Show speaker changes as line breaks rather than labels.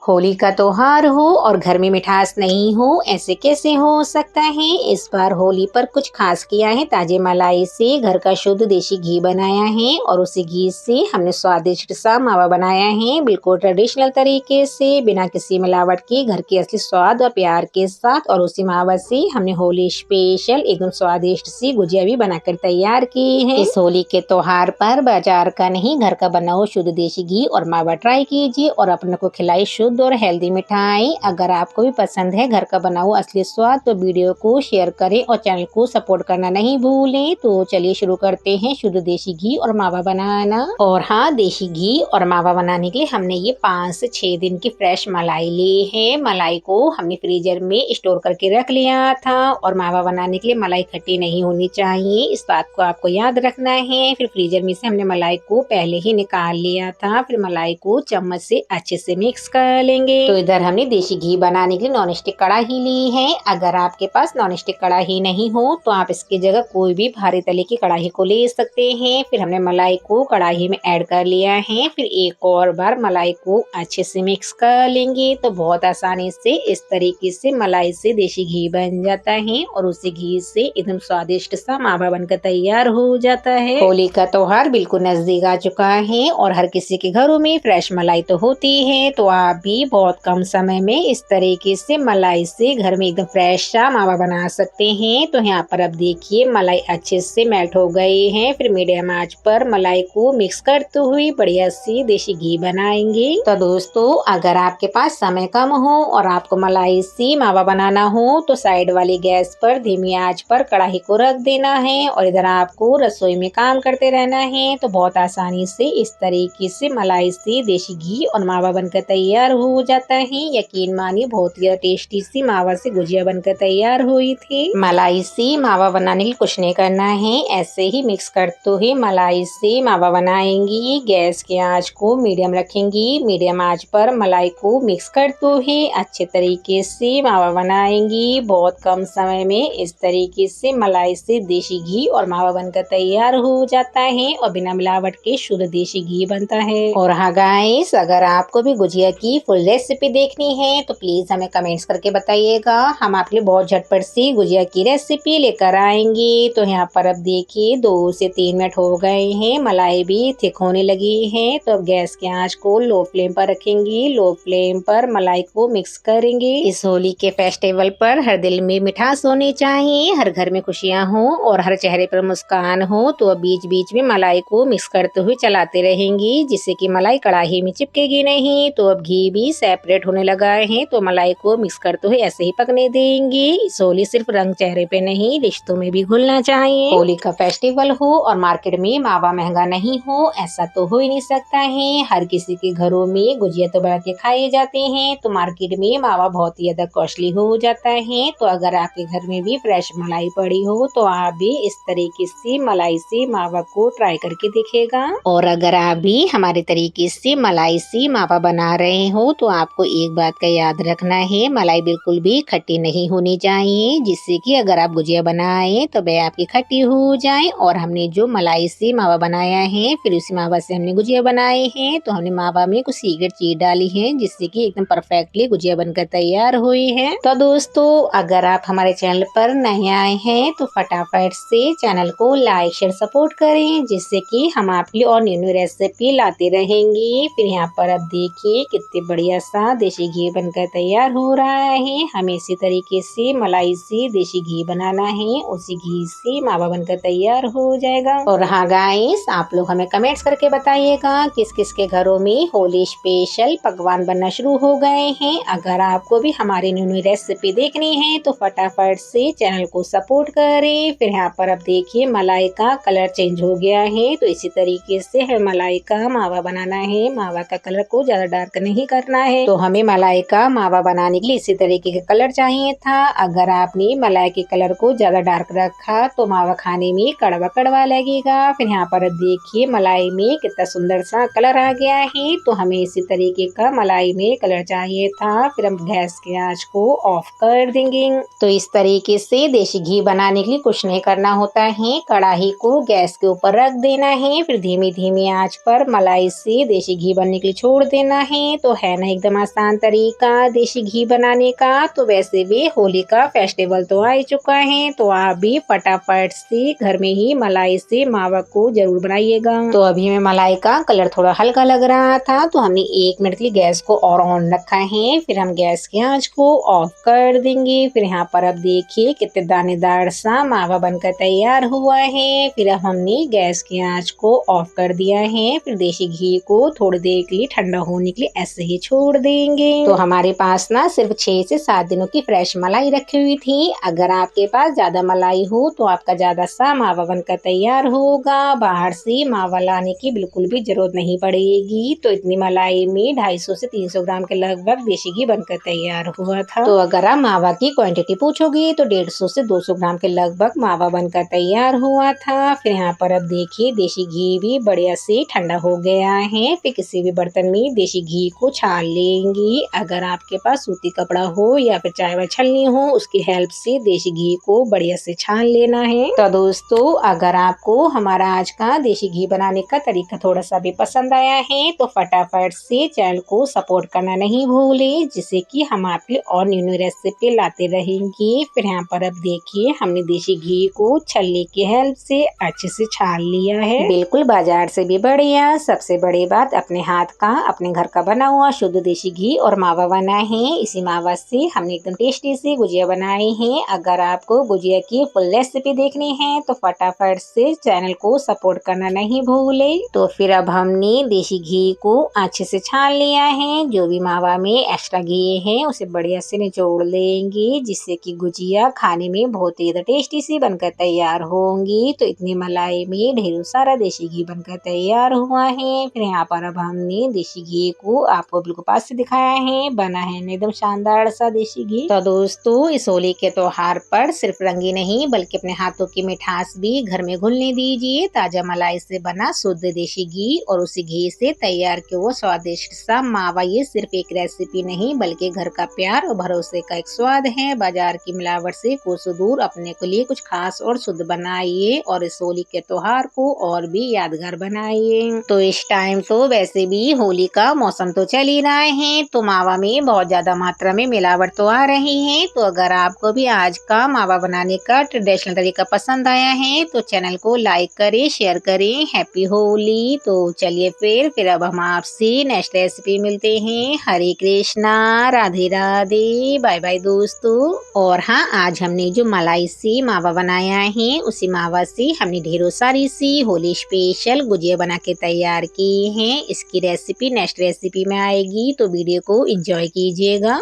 होली का त्योहार हो और घर में मिठास नहीं हो, ऐसे कैसे हो सकता है। इस बार होली पर कुछ खास किया है। ताजे मलाई से घर का शुद्ध देसी घी बनाया है और उसी घी से हमने स्वादिष्ट सा मावा बनाया है, बिल्कुल ट्रेडिशनल तरीके से, बिना किसी मिलावट के, घर के असली स्वाद और प्यार के साथ। और उसी मावा से हमने होली स्पेशल एकदम स्वादिष्ट सी गुजिया भी बनाकर तैयार की है। इस होली के त्योहार पर बाजार का नहीं, घर का बनाओ शुद्ध देसी घी और मावा ट्राई कीजिए और अपने को खिलाई शुद्ध और हेल्दी मिठाई। अगर आपको भी पसंद है घर का बनाओ असली स्वाद, तो वीडियो को शेयर करें और चैनल को सपोर्ट करना नहीं भूलें। तो चलिए शुरू करते हैं शुद्ध देसी घी और मावा बनाना। और हाँ, देसी घी और मावा बनाने के लिए हमने ये 5 से 6 दिन की फ्रेश मलाई ली है। मलाई को हमने फ्रीजर में स्टोर करके रख लिया था। और मावा बनाने के लिए मलाई खट्टी नहीं होनी चाहिए, इस बात को आपको याद रखना है। फिर फ्रीजर में से हमने मलाई को पहले ही निकाल लिया था। फिर मलाई को चम्मच से अच्छे से मिक्स कर लेंगे। तो इधर हमने देसी घी बनाने के लिए नॉन स्टिक कढ़ाई ली है। अगर आपके पास नॉन स्टिक कढ़ाई नहीं हो तो आप इसकी जगह कोई भी भारी तले की कढ़ाई को ले सकते हैं। फिर हमने मलाई को कढ़ाई में ऐड कर लिया है। फिर एक और बार मलाई को अच्छे से मिक्स कर लेंगे। तो बहुत आसानी से इस तरीके से मलाई से देसी घी बन जाता है और उसी घी से एकदम स्वादिष्ट सा मावा बनकर तैयार हो जाता है। होली का त्योहार बिल्कुल नजदीक आ चुका है और हर किसी के घरों में फ्रेश मलाई तो होती है। तो आप भी बहुत कम समय में इस तरीके से मलाई से घर में एकदम फ्रेश सा मावा बना सकते हैं। तो यहाँ पर अब देखिए मलाई अच्छे से मेल्ट हो गई है। फिर मीडियम आंच पर मलाई को मिक्स करते हुए बढ़िया सी देसी घी बनाएंगे। तो दोस्तों, अगर आपके पास समय कम हो और आपको मलाई से मावा बनाना हो तो साइड वाली गैस पर धीमी आंच पर कढ़ाई को रख देना है और इधर आपको रसोई में काम करते रहना है। तो बहुत आसानी से इस तरीके से मलाई से देसी घी और मावा बनकर तैयार हो जाता है। यकीन मानिए, बहुत ही टेस्टी सी मावा से गुजिया बनकर तैयार हुई थी। मलाई से मावा बनाने के लिए कुछ नहीं करना है, ऐसे ही मिक्स करते हुए मलाई से मावा बनाएंगी। गैस की आंच को मीडियम रखेंगी। मीडियम आंच पर मलाई को मिक्स करते हुए अच्छे तरीके से मावा बनाएंगी। बहुत कम समय में इस तरीके से मलाई से देसी घी और मावा बनकर तैयार हो जाता है और बिना मिलावट के शुद्ध देसी घी बनता है। और हाँ गाइस, अगर आपको भी गुजिया की फुल रेसिपी देखनी है तो प्लीज हमें कमेंट्स करके बताइएगा। हम आपके लिए बहुत झटपट सी गुजिया की रेसिपी लेकर आएंगे। तो यहाँ पर अब देखिए 2 से 3 मिनट हो गए हैं, मलाई भी थिक होने लगी है। तो अब गैस की आंच को लो फ्लेम पर रखेंगी। लो फ्लेम पर मलाई को मिक्स करेंगे। इस होली के फेस्टिवल पर हर दिल में मिठास होनी चाहिए, हर घर में खुशियाँ हो और हर चेहरे पर मुस्कान हो। तो बीच बीच में मलाई को मिक्स करते हुए चलाते रहेंगी, जिससे कि मलाई कढ़ाई में चिपकेगी नहीं। तो अब घी भी सेपरेट होने लगा है। तो मलाई को मिक्स करते हुए ऐसे ही पकने देंगे। इस होली सिर्फ रंग चेहरे पे नहीं, रिश्तों में भी घुलना चाहिए। होली का फेस्टिवल हो और मार्केट में मावा महंगा नहीं हो, ऐसा तो हो ही नहीं सकता है। हर किसी के घरों में गुजिया तो बना के खाए जाते हैं, तो मार्केट में मावा बहुत ही ज्यादा कॉस्टली हो जाता है। तो अगर आपके घर में भी फ्रेश मलाई पड़ी हो तो आप भी इस तरीके से मलाई से मावा को ट्राई करके देखिएगा। और अगर आप भी हमारे तरीके से मलाई से मावा बना रहे हो तो आपको एक बात का याद रखना है, मलाई बिल्कुल भी खट्टी नहीं होनी चाहिए, जिससे कि अगर आप गुजिया बनाए तो वह आपकी खट्टी हो जाए। और हमने जो मलाई से मावा बनाया है, फिर उसी मावा से हमने गुजिया बनाए हैं। तो हमने मावा में कुछ सीक्रेट चीज डाली है, जिससे कि एकदम परफेक्टली गुजिया बनकर तैयार हुई है। तो दोस्तों, अगर आप हमारे चैनल पर नए आए हैं तो फटाफट से चैनल को लाइक शेयर सपोर्ट करें, जिससे कि हम आपके लिए और न्यू रेसिपी लाते रहेंगे। फिर यहाँ पर अब देखिए कितने बढ़िया सा देसी घी बनकर तैयार हो रहा है। हमें इसी तरीके से मलाई से देसी घी बनाना है, उसी घी से मावा बनकर तैयार हो जाएगा। और हाँ गाइस, आप लोग हमें कमेंट्स करके बताइएगा किस किस के घरों में होली स्पेशल पकवान बनना शुरू हो गए हैं। अगर आपको भी हमारी न्यू रेसिपी देखनी है तो फटाफट से चैनल को सपोर्ट करें। फिर यहाँ पर अब देखिए मलाई का कलर चेंज हो गया है। तो इसी तरीके से हमें मलाई का मावा बनाना है। मावा का कलर को ज्यादा डार्क नहीं करना है। तो हमें मलाई का मावा बनाने के लिए इसी तरीके का कलर चाहिए था। अगर आपने मलाई के कलर को ज्यादा डार्क रखा तो मावा खाने में कड़वा कड़वा लगेगा। फिर यहाँ पर देखिए मलाई में कितना सुंदर सा कलर आ गया है। तो हमें इसी तरीके का मलाई में कलर चाहिए था। फिर हम गैस की आंच को ऑफ कर देंगे। तो इस तरीके से देसी घी बनाने के लिए कुछ नहीं करना होता है, कढ़ाई को गैस के ऊपर रख देना है। फिर धीमी धीमी आंच पर मलाई से देसी घी बनने के लिए छोड़ देना है। तो है ना एकदम आसान तरीका देसी घी बनाने का। तो वैसे भी होली का फेस्टिवल तो आ ही चुका है, तो आप भी फटाफट से घर में ही मलाई से मावा को जरूर बनाइएगा। तो अभी मैं मलाई का कलर थोड़ा हल्का लग रहा था, तो हमने 1 मिनट के लिए गैस को और ऑन रखा है। फिर हम गैस की आंच को ऑफ कर देंगे। फिर यहाँ पर अब देखिए कितने दानेदार सा मावा बनकर तैयार हुआ है। फिर अब हमने गैस की आंच को ऑफ कर दिया है। फिर देसी घी को थोड़ी देर के लिए ठंडा होने के लिए ऐसे ही छोड़ देंगे। तो हमारे पास ना सिर्फ 6 से 7 दिनों की फ्रेश मलाई रखी हुई थी। अगर आपके पास ज्यादा मलाई हो तो आपका ज्यादा सा मावा बनकर तैयार होगा। बाहर से मावा लाने की बिल्कुल भी जरूरत नहीं पड़ेगी। तो इतनी मलाई में 250 से 300 ग्राम के लगभग देसी घी बनकर तैयार हुआ था। तो अगर आप मावा की क्वांटिटी पूछोगे तो 150 से 200 ग्राम के लगभग मावा बनकर तैयार हुआ था। फिर यहाँ पर अब देखिए देसी घी भी बढ़िया से ठंडा हो गया है। फिर किसी भी बर्तन में देसी घी को छान लेंगे। अगर आपके पास सूती कपड़ा हो या फिर चाय वाय छलनी हो, उसकी हेल्प से देसी घी को बढ़िया से छान लेना है। तो दोस्तों अगर आपको हमारा आज का देसी घी बनाने का तरीका थोड़ा सा भी पसंद आया है तो फटाफट से चैनल को सपोर्ट करना नहीं भूले, जिससे कि हम आपके लिए और न्यू न्यू रेसिपी लाते रहेंगे। फिर यहाँ पर अब देखिए हमने देसी घी को छलनी की हेल्प से अच्छे से छान लिया है, बिल्कुल बाजार से भी बढ़िया। सबसे बड़ी बात अपने हाथ का अपने घर का बना हुआ शुद्ध देसी घी और मावा बना है। इसी मावा से हमने एकदम टेस्टी सी गुजिया बनाई है। अगर आपको गुजिया की फुल रेसिपी देखनी है तो फटाफट से चैनल को सपोर्ट करना नहीं भूले। तो फिर अब हमने देसी घी को अच्छे से छान लिया है। जो भी मावा में एक्स्ट्रा घी है उसे बढ़िया से निचोड़ लेंगे, जिससे कि गुजिया खाने में बहुत ही टेस्टी सी बनकर तैयार होंगी। तो इतनी मलाई में ढेरों सारा देसी घी बनकर तैयार हुआ है। फिर यहाँ पर अब हमने देसी घी को आपको बिल्कुल पास से दिखाया है, बना है एकदम शानदार सा देसी घी। तो दोस्तों इस होली के त्योहार पर सिर्फ रंगी नहीं बल्कि अपने हाथों की मिठास भी घर में घुलने दीजिए। ताजा मलाई से बना शुद्ध देसी घी और उसी घी से तैयार किया हुआ स्वादिष्ट सा मावा, ये सिर्फ एक रेसिपी नहीं बल्कि घर का प्यार और भरोसे का एक स्वाद है। बाजार की मिलावट से कोसों दूर अपने के लिए कुछ खास और शुद्ध बनाइए और इस होली के त्योहार को और भी यादगार बनाइए। तो इस टाइम तो वैसे भी होली का मौसम तो चल ही रहा है, तो मावा में बहुत ज्यादा मात्रा में मिलावट तो आ रही है। तो अगर आपको भी आज का मावा बनाने का ट्रेडिशनल तरीका पसंद आया है तो चैनल को लाइक करें, शेयर करें। हैप्पी होली। तो चलिए फिर अब हम आपसे नेक्स्ट रेसिपी मिलते हैं। हरे कृष्णा, राधे राधे, बाय बाय दोस्तों। और हाँ, आज हमने जो मलाई से मावा बनाया है उसी मावा से हमने ढेरों सारी सी होली स्पेशल गुजिया बना के तैयार की है। इसकी रेसिपी नेक्स्ट रेसिपी में आएगी, तो वीडियो को एंजॉय कीजिएगा।